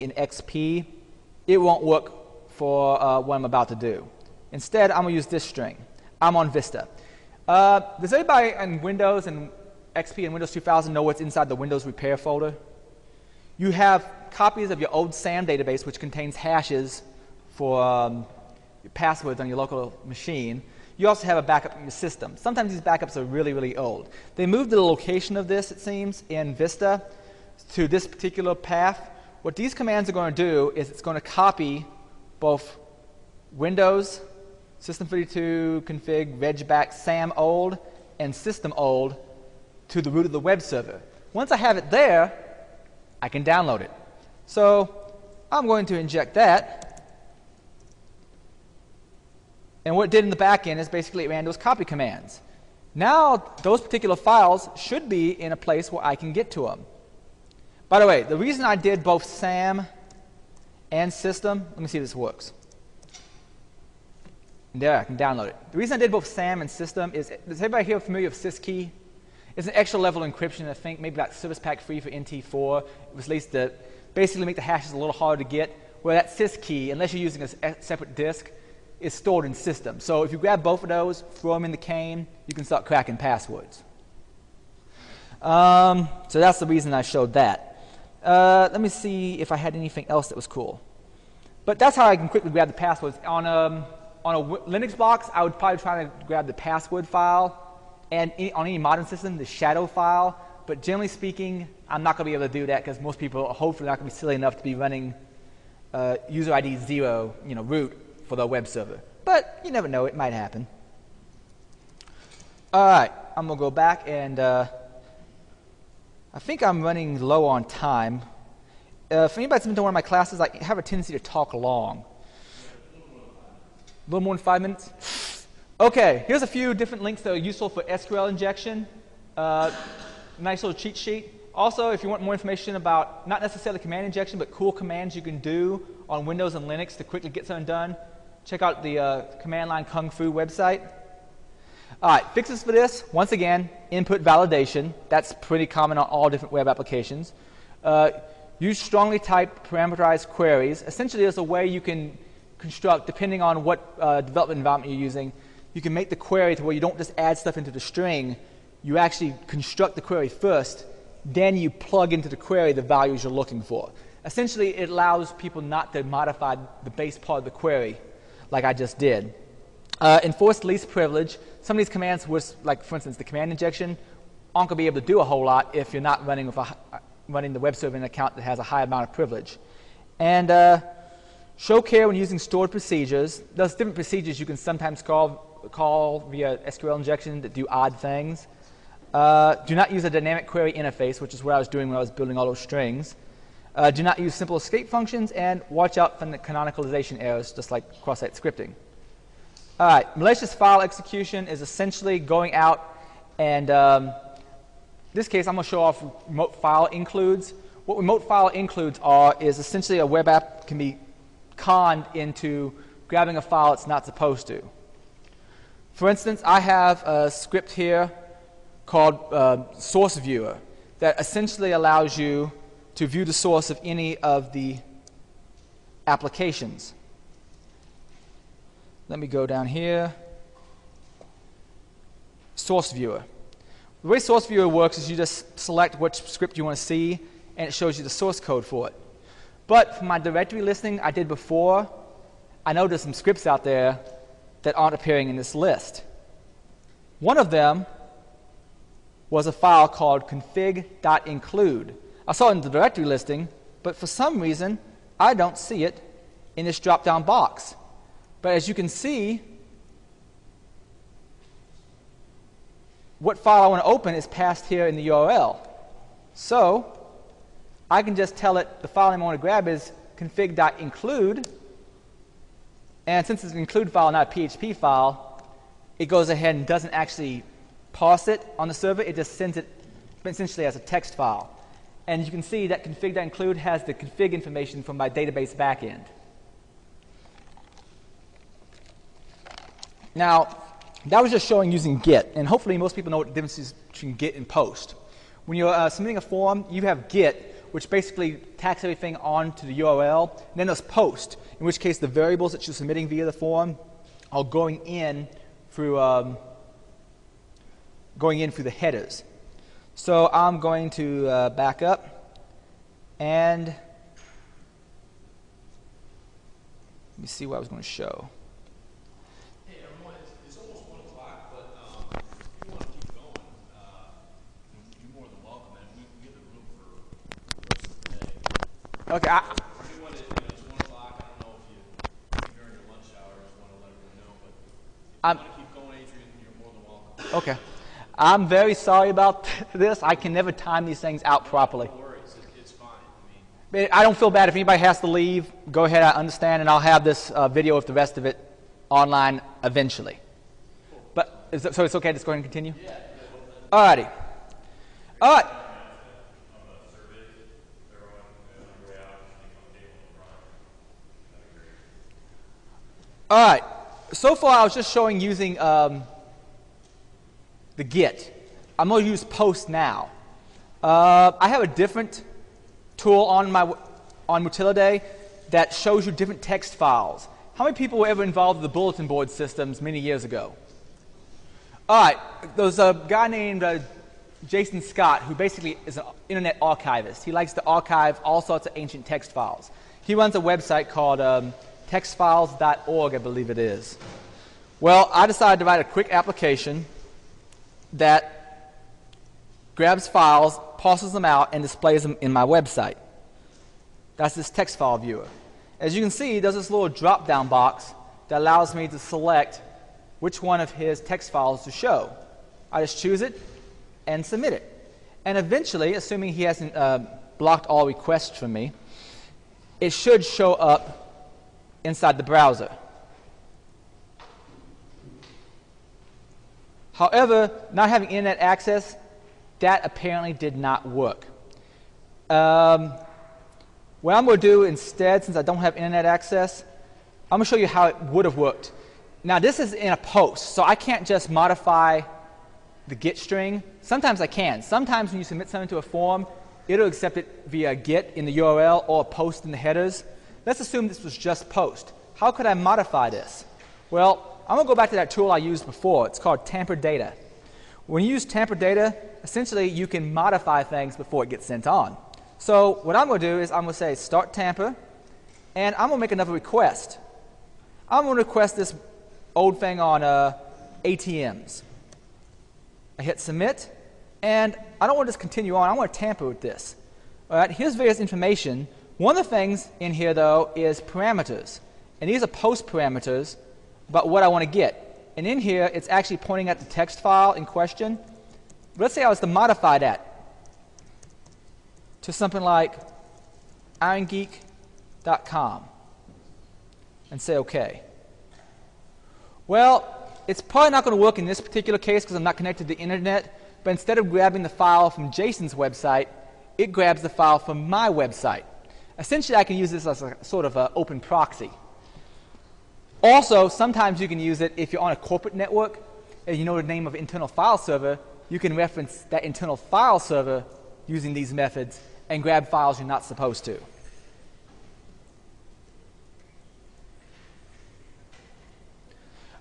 in XP, it won't work for what I'm about to do. Instead, I'm going to use this string. I'm on Vista. Does anybody in Windows and XP and Windows 2000 know what's inside the Windows repair folder? You have copies of your old SAM database, which contains hashes for your passwords on your local machine. You also have a backup in your system. Sometimes these backups are really, really old. They moved the location of this, it seems, in Vista to this particular path. What these commands are going to do is it's going to copy both Windows, System32, config, regback, SAM old, and system old to the root of the web server. Once I have it there, I can download it. So I'm going to inject that. And what it did in the back end is basically it ran those copy commands. Now those particular files should be in a place where I can get to them. By the way, the reason I did both SAM and system, let me see if this works. There, I can download it. The reason I did both SAM and system is everybody here familiar with syskey? It's an extra level of encryption, I think, maybe like Service Pack 3 for NT4. It was released to basically make the hashes a little harder to get, where that syskey, unless you're using a separate disk, is stored in system. So if you grab both of those, throw them in the cane, you can start cracking passwords. So that's the reason I showed that. Let me see if I had anything else that was cool. But that's how I can quickly grab the passwords. On a Linux box, I would probably try to grab the password file, and on any modern system, the shadow file. But generally speaking, I'm not going to be able to do that because most people are hopefully not going to be silly enough to be running user ID 0, root for the web server. But you never know, it might happen. All right, I'm going to go back and I think I'm running low on time. If anybody's been to one of my classes, I have a tendency to talk long. A little more than 5 minutes? Okay, here's a few different links that are useful for SQL injection. Nice little cheat sheet. Also, if you want more information about not necessarily command injection, but cool commands you can do on Windows and Linux to quickly get something done, check out the Command Line Kung Fu website. All right, fixes for this, once again, input validation. That's pretty common on all different web applications. Use strongly typed parameterized queries. Essentially, there's a way you can construct, depending on what development environment you're using, you can make the query to where you don't just add stuff into the string. You actually construct the query first, then you plug into the query the values you're looking for. Essentially, it allows people not to modify the base part of the query like I just did. Enforced least privilege. Some of these commands, like for instance, the command injection, aren't going to be able to do a whole lot if you're not running the web server in an account that has a high amount of privilege. And show care when using stored procedures. There's different procedures you can sometimes call via SQL injection that do odd things. Do not use a dynamic query interface, which is what I was doing when I was building all those strings. Do not use simple escape functions, and watch out for the canonicalization errors, just like cross-site scripting. All right, malicious file execution is essentially going out and, in this case, I'm going to show off remote file includes. What remote file includes is essentially a web app can be conned into grabbing a file it's not supposed to. For instance, I have a script here called Source Viewer that essentially allows you to view the source of any of the applications. Let me go down here. Source Viewer. The way Source Viewer works is you just select which script you want to see, and it shows you the source code for it. But for my directory listing I did before, I know there's some scripts out there that aren't appearing in this list. One of them was a file called config.include. I saw it in the directory listing, but for some reason I don't see it in this drop-down box. But as you can see, what file I want to open is passed here in the URL. So I can just tell it the file name I want to grab is config.include, and since it's an include file, not a PHP file, it goes ahead and doesn't actually parse it on the server. It just sends it essentially as a text file. And you can see that config.include has the config information from my database backend. Now, that was just showing using Git, and hopefully most people know what the difference is between Git and Post. When you're submitting a form, you have Git, which basically tacks everything onto the URL. And then there's post, in which case the variables that you're submitting via the form are going in through the headers. So I'm going to back up, and let me see what I was going to show. Hey everyone, it's almost 1 o'clock, but if you want to keep going, you're more than welcome, and we have the room for the rest of the day. Okay. If you want to, it's 1 o'clock. I don't know if you're in your lunch hour, I just want to let everyone know, but if you want to keep going, Adrian, you're more than welcome. Okay. I'm very sorry about this. I can never time these things out properly. No worries, it's fine. I mean, I don't feel bad if anybody has to leave. Go ahead, I understand, and I'll have this video with the rest of it online eventually. But so it's okay to just go ahead and continue? yeah. Alrighty. Alright. Alright. So far I was just showing using the Git. I'm going to use post now. I have a different tool on Mutillidae that shows you different text files. How many people were ever involved with the bulletin board systems many years ago? All right, there's a guy named Jason Scott who basically is an internet archivist. He likes to archive all sorts of ancient text files. He runs a website called textfiles.org, I believe it is. Well, I decided to write a quick application that grabs files, parses them out, and displays them in my website. That's this text file viewer. As you can see, there's this little drop-down box that allows me to select which one of his text files to show. I just choose it and submit it. And eventually, assuming he hasn't blocked all requests from me, it should show up inside the browser. However, not having internet access, that apparently did not work. What I'm going to do instead, since I don't have internet access, I'm going to show you how it would have worked. Now, this is in a post, so I can't just modify the Git string. Sometimes I can. Sometimes when you submit something to a form, it'll accept it via Git in the URL or post in the headers. Let's assume this was just post. How could I modify this? Well, I'm going to go back to that tool I used before. It's called tamper data. When you use tamper data, essentially you can modify things before it gets sent on. So what I'm going to do is I'm going to say start tamper, and I'm going to make another request. I'm going to request this old thing on ATMs. I hit submit, and I don't want to just continue on. I want to tamper with this. All right, here's various information. One of the things in here, though, is parameters. And these are post parameters about what I want to get. And in here, it's actually pointing at the text file in question. Let's say I was to modify that to something like Irongeek.com and say OK. Well, it's probably not going to work in this particular case because I'm not connected to the internet, but instead of grabbing the file from Jason's website, it grabs the file from my website. Essentially, I can use this as a sort of an open proxy. Also, sometimes you can use it if you're on a corporate network and you know the name of internal file server, you can reference that internal file server using these methods and grab files you're not supposed to.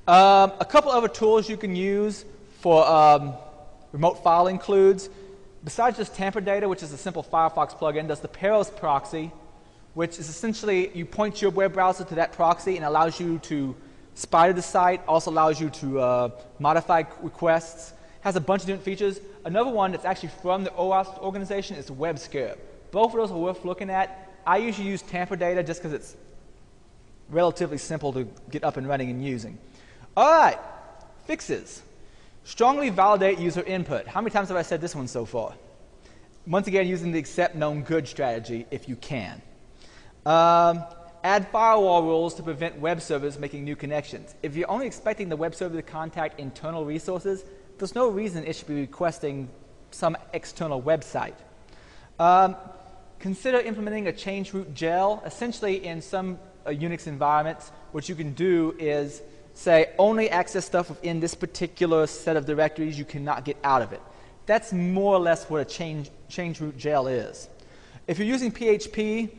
A couple other tools you can use for remote file includes, besides just tamper data, which is a simple Firefox plugin, does the Peros proxy, which is essentially you point your web browser to that proxy and allows you to spider the site, also allows you to modify requests, has a bunch of different features. Another one that's actually from the OWASP organization is WebScare. Both of those are worth looking at. I usually use tamper data just because it's relatively simple to get up and running and using. All right, fixes. Strongly validate user input. How many times have I said this one so far? Once again, using the accept known good strategy if you can. Add firewall rules to prevent web servers making new connections. If you're only expecting the web server to contact internal resources, there's no reason it should be requesting some external website. Consider implementing a change root gel. Essentially, in some Unix environments, what you can do is say only access stuff within this particular set of directories. You cannot get out of it. That's more or less what a change root gel is. If you're using PHP,